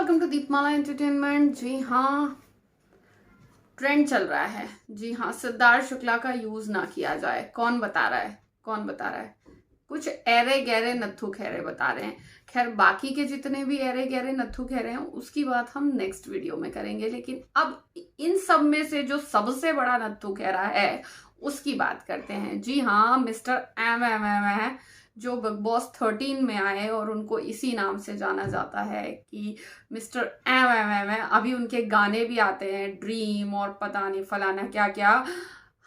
Welcome to Deepmala entertainment. जी हाँ, trend चल रहा है। जी हाँ, सिद्धार्थ शुक्ला का यूज ना किया जाए। कौन बता रहा है? कौन बता रहा है? कुछ एरे गहरे नत्थु खैरे बता रहे हैं। खैर, बाकी के जितने भी एरे गहरे नत्थु खैरे हैं उसकी बात हम नेक्स्ट वीडियो में करेंगे, लेकिन अब इन सब में से जो सबसे बड़ा नत्थु खैरा है उसकी बात करते हैं। जी हाँ, मिस्टर एम है, जो बिग बॉस 13 में आए और उनको इसी नाम से जाना जाता है कि मिस्टर एम है। अभी उनके गाने भी आते हैं, ड्रीम और पता नहीं फलाना क्या क्या।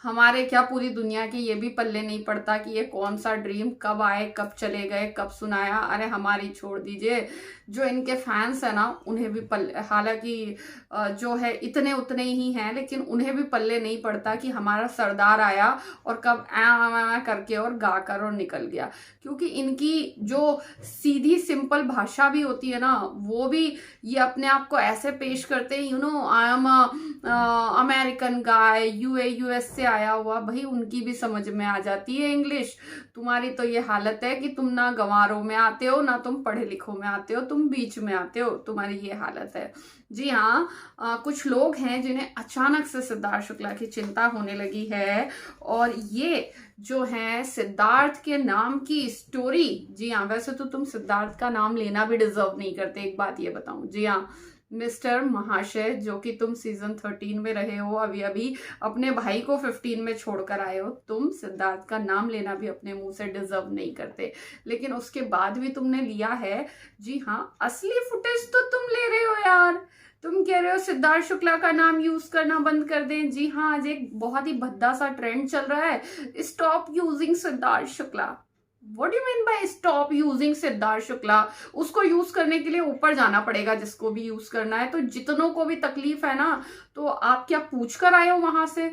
हमारे क्या पूरी दुनिया के ये भी पल्ले नहीं पड़ता कि ये कौन सा ड्रीम, कब आए, कब चले गए, कब सुनाया। अरे हमारी छोड़ दीजिए, जो इनके फैंस है ना उन्हें भी पल्ले, हालांकि जो है इतने उतने ही हैं, लेकिन उन्हें भी पल्ले नहीं पड़ता कि हमारा सरदार आया और कब ऐ करके और गाकर और निकल गया। क्योंकि इनकी जो सीधी सिंपल भाषा भी होती है ना, वो भी ये अपने आप को ऐसे पेश करते हैं, I am American guy, US से आया हुआ। भाई उनकी भी समझ में आ जाती है इंग्लिश। तुम्हारी तो ये हालत है कि तुम ना गंवारों में आते हो, ना तुम पढ़े लिखों में आते हो, तुम बीच में आते हो। तुम्हारी ये हालत है। जी हाँ, कुछ लोग हैं जिन्हें अचानक से सिद्धार्थ शुक्ला की चिंता होने लगी है, और ये जो है सिद्धार्थ के नाम की स्टोरी। जी हाँ, वैसे तो तुम सिद्धार्थ का नाम लेना भी डिजर्व नहीं करते, एक बात ये बताऊं। जी हाँ मिस्टर महाशय, जो कि तुम सीजन 13 में रहे हो, अभी अभी अपने भाई को 15 में छोड़कर आए हो, तुम सिद्धार्थ का नाम लेना भी अपने मुंह से डिजर्व नहीं करते, लेकिन उसके बाद भी तुमने लिया है। जी हाँ, असली फुटेज तो तुम ले रहे हो यार। तुम कह रहे हो सिद्धार्थ शुक्ला का नाम यूज करना बंद कर दें। जी हाँ, आज एक बहुत ही भद्दा सा ट्रेंड चल रहा है, stop using Siddharth Shukla. What do you mean by stop using Siddharth Shukla? उसको यूज करने के लिए ऊपर जाना पड़ेगा, जिसको भी यूज करना है। तो जितनों को भी तकलीफ है ना, तो आप क्या पूछ कर आए हो? वहां से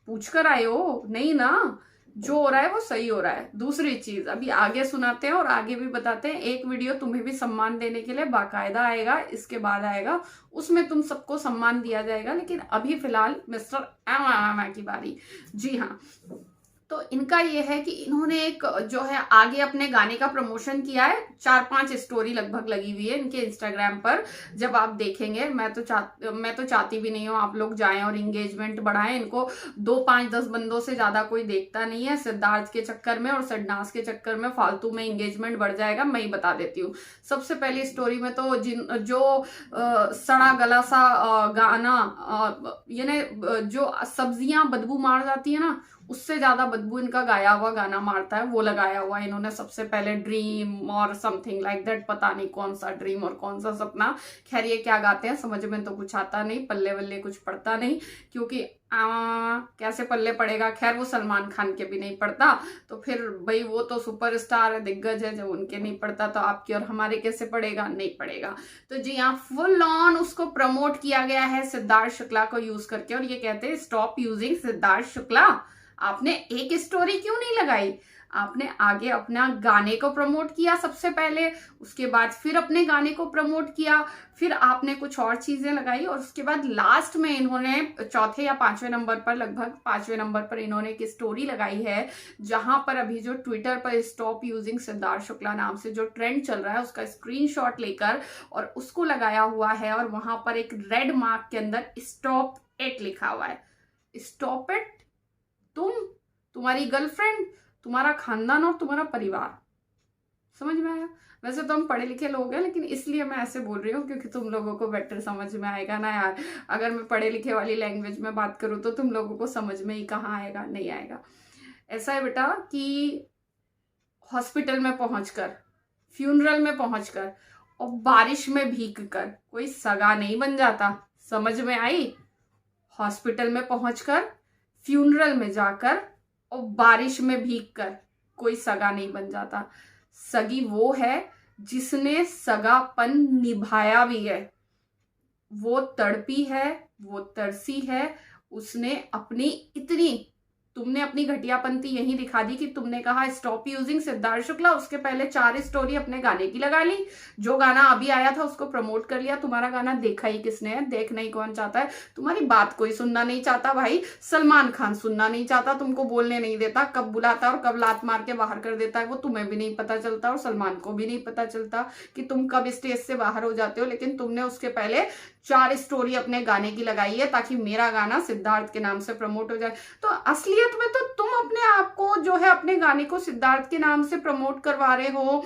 पूछ कर आए हो? नहीं ना, जो हो रहा है वो सही हो रहा है। दूसरी चीज अभी आगे सुनाते हैं और आगे भी बताते हैं। एक वीडियो तुम्हें भी सम्मान देने के लिए बाकायदा आएगा, इसके बाद आएगा, उसमें तुम सबको सम्मान दिया जाएगा। लेकिन अभी फिलहाल मिस्टर एम की बारी। जी हाँ, तो इनका ये है कि इन्होंने एक जो है आगे अपने गाने का प्रमोशन किया है। 4-5 स्टोरी लगभग लगी हुई है इनके इंस्टाग्राम पर। जब आप देखेंगे, मैं तो चाहती भी नहीं हूँ आप लोग जाएं और इंगेजमेंट बढ़ाएं। इनको 2, 5, 10 बंदों से ज्यादा कोई देखता नहीं है। सिद्धार्थ के चक्कर में और सडनास के चक्कर में फालतू में इंगेजमेंट बढ़ जाएगा। मैं ही बता देती हूँ। सबसे पहली स्टोरी में तो जो सड़ा गला सा गाना, यानी जो सब्जियां बदबू मार जाती है ना, उससे ज्यादा बदबू इनका गाया हुआ गाना मारता है, वो लगाया हुआ इन्होंने सबसे पहले। ड्रीम और समथिंग लाइक दैट, पता नहीं कौन सा ड्रीम और कौन सा सपना। खैर ये क्या गाते हैं समझ में तो कुछ आता नहीं, पल्ले वल्ले कुछ पड़ता नहीं, क्योंकि कैसे पल्ले पड़ेगा। खैर वो सलमान खान के भी नहीं पड़ता, तो फिर भाई वो तो सुपरस्टार है, दिग्गज है, जब उनके नहीं पड़ता तो आपके और हमारे कैसे पड़ेगा? नहीं पड़ेगा। तो जी हाँ, फुल ऑन उसको प्रमोट किया गया है सिद्धार्थ शुक्ला को यूज करके, और ये कहते हैं स्टॉप यूजिंग सिद्धार्थ शुक्ला। आपने एक स्टोरी क्यों नहीं लगाई? आपने आगे अपना गाने को प्रमोट किया सबसे पहले, उसके बाद फिर अपने गाने को प्रमोट किया, फिर आपने कुछ और चीजें लगाई, और उसके बाद लास्ट में इन्होंने चौथे या 5वें नंबर पर, लगभग 5वें नंबर पर इन्होंने एक स्टोरी लगाई है, जहां पर अभी जो ट्विटर पर स्टॉप यूजिंग सिद्धार्थ शुक्ला नाम से जो ट्रेंड चल रहा है उसका स्क्रीनशॉट लेकर और उसको लगाया हुआ है, और वहां पर एक रेड मार्क के अंदर स्टॉप इट लिखा हुआ है। Stop it? तुम्हारी गर्लफ्रेंड, तुम्हारा खानदान और तुम्हारा परिवार। समझ में आया? वैसे तो हम पढ़े लिखे लोग हैं, लेकिन इसलिए मैं ऐसे बोल रही हूँ क्योंकि तुम लोगों को बेटर समझ में आएगा ना यार। अगर मैं पढ़े लिखे वाली लैंग्वेज में बात करूँ तो तुम लोगों को समझ में ही कहाँ आएगा, नहीं आएगा। ऐसा है बेटा कि हॉस्पिटल में पहुंचकर, फ्यूनरल में पहुंचकर और बारिश में भीग कर कोई सगा नहीं बन जाता। समझ में आई? हॉस्पिटल में पहुंचकर, फ्यूनरल में जाकर और बारिश में भीगकर कोई सगा नहीं बन जाता। सगी वो है जिसने सगापन निभाया भी है, वो तड़पी है, वो तरसी है, उसने अपनी इतनी तुमने अपनी घटियापंती यही दिखा दी कि तुमने कहा स्टॉप यूजिंग सिद्धार्थ शुक्ला, उसके पहले 4 स्टोरी अपने गाने की लगा ली, जो गाना अभी आया था उसको प्रमोट कर लिया। तुम्हारा गाना देखा ही किसने है? देखना ही कौन चाहता है? तुम्हारी बात कोई सुनना नहीं चाहता भाई। सलमान खान सुनना नहीं चाहता, तुमको बोलने नहीं देता, कब बुलाता है और कब लात मार के बाहर कर देता है वो तुम्हें भी नहीं पता चलता और सलमान को भी नहीं पता चलता कि तुम कब स्टेज से बाहर हो जाते हो। लेकिन तुमने उसके पहले 4 स्टोरी अपने गाने की लगाई है ताकि मेरा गाना सिद्धार्थ के नाम से प्रमोट हो जाए। तो असलियत में तो तुम अपने आप को जो है, अपने गाने को सिद्धार्थ के नाम से प्रमोट करवा रहे हो,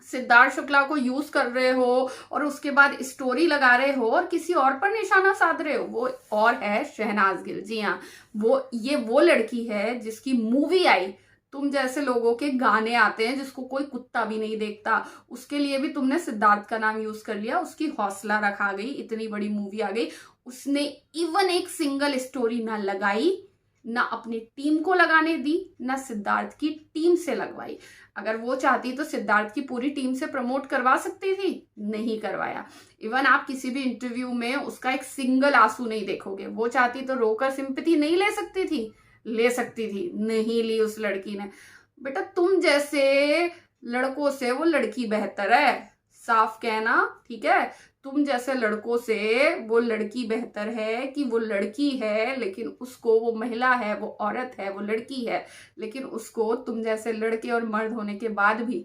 सिद्धार्थ शुक्ला को यूज कर रहे हो और उसके बाद स्टोरी लगा रहे हो और किसी और पर निशाना साध रहे हो। वो और है शहनाज गिल। जी हाँ, वो लड़की है जिसकी मूवी आई, तुम जैसे लोगों के गाने आते हैं जिसको कोई कुत्ता भी नहीं देखता, उसके लिए भी तुमने सिद्धार्थ का नाम यूज कर लिया। उसकी हौसला रखा गई, इतनी बड़ी मूवी आ गई, उसने इवन एक सिंगल स्टोरी ना लगाई, ना अपनी टीम को लगाने दी, ना सिद्धार्थ की टीम से लगवाई। अगर वो चाहती तो सिद्धार्थ की पूरी टीम से प्रमोट करवा सकती थी, नहीं करवाया। इवन आप किसी भी इंटरव्यू में उसका एक सिंगल आंसू नहीं देखोगे। वो चाहती तो रोकर सिंपैथी नहीं ले सकती थी? ले सकती थी, नहीं ली उस लड़की ने। बेटा तुम जैसे लड़कों से वो लड़की बेहतर है, साफ कहना, ठीक है? तुम जैसे लड़कों से वो लड़की बेहतर है कि वो लड़की है लेकिन उसको, वो महिला है, वो औरत है, वो लड़की है, लेकिन उसको तुम जैसे लड़के और मर्द होने के बाद भी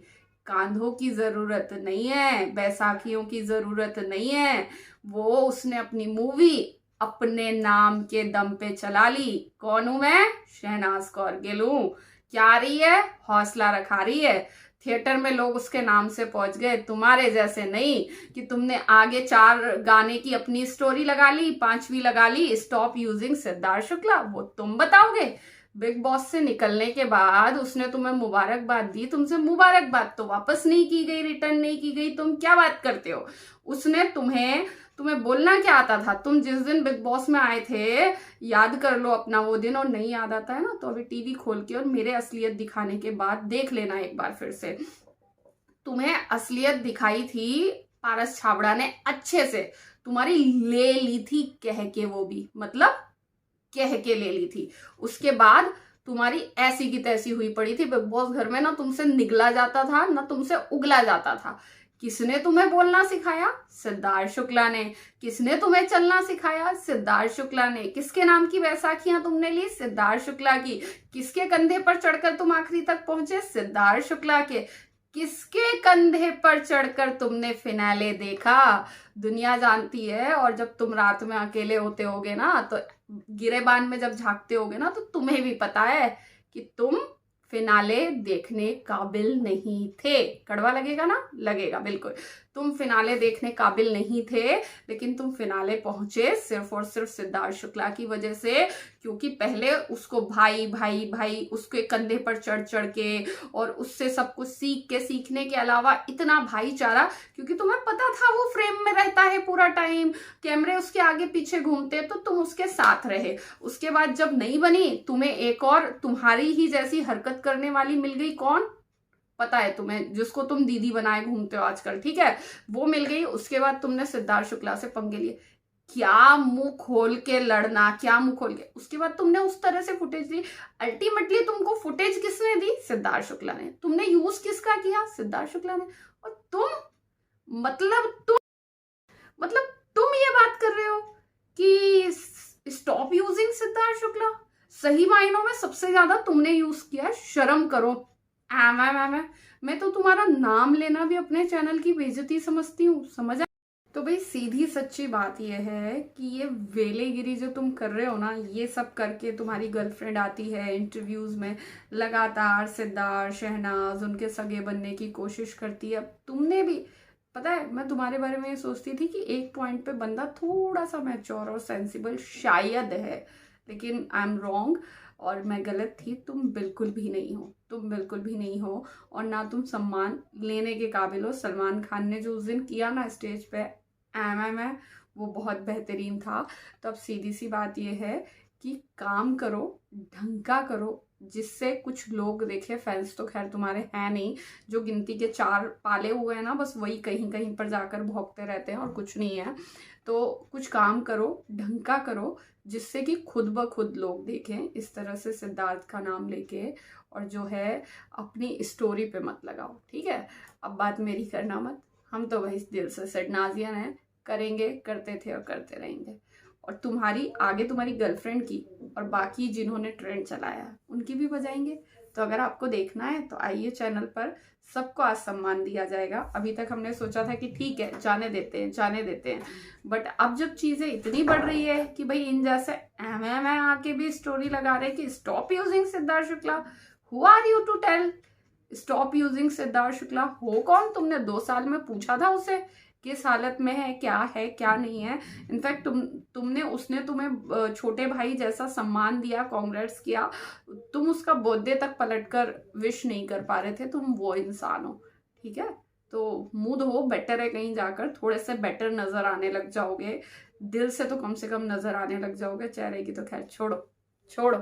कांधों की जरूरत नहीं है, बैसाखियों की जरूरत नहीं है। वो उसने अपनी मूवी अपने नाम के दम पे चला ली। कौन हूं मैं? शहनाज कौर गिल हूं। क्या आ रही है? हौसला रखा रही है। थिएटर में लोग उसके नाम से पहुंच गए, तुम्हारे जैसे नहीं कि तुमने आगे 4 गाने की अपनी स्टोरी लगा ली, 5वीं लगा ली स्टॉप यूजिंग सिद्धार्थ शुक्ला। वो तुम बताओगे। बिग बॉस से निकलने के बाद उसने तुम्हें मुबारकबाद दी, तुमसे मुबारकबाद तो वापस नहीं की गई, रिटर्न नहीं की गई। तुम क्या बात करते हो? उसने तुम्हें बोलना क्या आता था? तुम जिस दिन बिग बॉस में आए थे, याद कर लो अपना वो दिन, और नहीं याद आता है ना तो अभी टीवी खोल के और मेरे असलियत दिखाने के बाद देख लेना एक बार फिर से। तुम्हें असलियत दिखाई थी पारस छाबड़ा ने अच्छे से, तुम्हारी ले ली थी कह के, वो भी मतलब कह के ले ली थी। उसके बाद तुम्हारी ऐसी की तैसी हुई पड़ी थी बिग बॉस घर में, ना तुमसे निगला जाता था ना तुमसे उगला जाता था। किसने तुम्हें बोलना सिखाया? सिद्धार्थ शुक्ला ने। किसने तुम्हें चलना सिखाया? सिद्धार्थ शुक्ला ने। किसके नाम की बैसाखियां तुमने ली? सिद्धार्थ शुक्ला की। किसके कंधे पर चढ़कर तुम आखिरी तक पहुंचे? सिद्धार्थ शुक्ला के। किसके कंधे पर चढ़कर तुमने फिनाले देखा? दुनिया जानती है। और जब तुम रात में अकेले होते होगे ना, तो गिरेबान में जब झांकते होगे ना, तो तुम्हें भी पता है कि तुम फिनाले देखने काबिल नहीं थे। कड़वा लगेगा ना? लगेगा, बिल्कुल। तुम फिनाले देखने काबिल नहीं थे, लेकिन तुम फिनाले पहुंचे सिर्फ और सिर्फ सिद्धार्थ शुक्ला की वजह से, क्योंकि पहले उसको भाई भाई भाई उसके कंधे पर चढ़ चढ़ के और उससे सब कुछ सीखने के अलावा इतना भाईचारा, क्योंकि तुम्हें पता था वो फ्रेम में रहता है पूरा टाइम, कैमरे उसके आगे पीछे घूमते, तो तुम उसके साथ रहे। उसके बाद जब नहीं बनी, तुम्हें एक और तुम्हारी ही जैसी हरकत करने वाली मिल गई। कौन? पता है तुम्हें, जिसको तुम दीदी बनाए घूमते हो आजकल, ठीक है? वो मिल गई। उसके बाद तुमने सिद्धार्थ शुक्ला से पंगे लिए। क्या मुंह खोल के लड़ना, क्या मुंह खोल के। उसके बाद तुमने उस तरह से फुटेज ली। अल्टीमेटली तुमको फुटेज किसने दी? सिद्धार्थ शुक्ला ने। तुमने यूज किसका किया? सिद्धार्थ शुक्ला ने। और तुम ये बात कर रहे हो कि स्टॉप यूजिंग सिद्धार्थ शुक्ला। सही मायनों में सबसे ज्यादा तुमने यूज किया। शर्म करो। मैं तो तुम्हारा नाम लेना भी अपने चैनल की बेइज्जती समझती हूँ, समझ? तो भाई सीधी सच्ची बात यह है कि ये वेलेगिरी जो तुम कर रहे हो ना, ये सब करके तुम्हारी गर्लफ्रेंड आती है इंटरव्यूज में, लगातार सिद्धार्थ, शहनाज उनके सगे बनने की कोशिश करती है। तुमने भी, पता है, मैं तुम्हारे बारे में ये सोचती थी कि एक पॉइंट पे बंदा थोड़ा सा मैच्योर और सेंसिबल शायद है, लेकिन आई एम रॉन्ग और मैं गलत थी। तुम बिल्कुल भी नहीं हो, तुम बिल्कुल भी नहीं हो, और ना तुम सम्मान लेने के काबिल हो। सलमान खान ने जो उस दिन किया ना स्टेज पे में, वो बहुत बेहतरीन था। तो अब सीधी सी बात यह है कि काम करो, ढंग का करो, जिससे कुछ लोग, देखे फैंस तो खैर तुम्हारे हैं नहीं, जो गिनती के 4 पाले हुए हैं ना, बस वही कहीं कहीं पर जाकर भौंकते रहते हैं और कुछ नहीं है। तो कुछ काम करो, ढंग का करो, जिससे कि खुद ब खुद लोग देखें। इस तरह से सिद्धार्थ का नाम लेके और जो है अपनी स्टोरी पे मत लगाओ, ठीक है। अब बात मेरी करना मत, हम तो भाई दिल से सिडनाजियन हैं, करेंगे, करते थे और करते रहेंगे। और तुम्हारी आगे तुम्हारी गर्लफ्रेंड की और बाकी जिन्होंने ट्रेंड चलाया उनकी भी बजाएंगे। तो अगर आपको देखना है तो आइए चैनल पर, सबको आज सम्मान दिया जाएगा। अभी तक हमने सोचा था कि ठीक है जाने देते हैं, जाने देते हैं, बट अब जब चीजें इतनी बढ़ रही है कि भाई इन जैसे एम आके भी स्टोरी लगा रहे कि stop using Siddharth Shukla, who are you to tell stop using Siddharth Shukla? हो कौन? तुमने 2 साल में पूछा था उसे किस हालत में है क्या नहीं है? इनफैक्ट तुमने उसने तुम्हें छोटे भाई जैसा सम्मान दिया, कांग्रेट्स किया, तुम उसका बर्थडे तक पलटकर विश नहीं कर पा रहे थे। तुम वो इंसान हो, ठीक है। तो मुंह धो, बेटर है कहीं जाकर थोड़े से बेटर नजर आने लग जाओगे, दिल से तो कम से कम नजर आने लग जाओगे, चेहरे की तो खैर छोड़ो छोड़ो।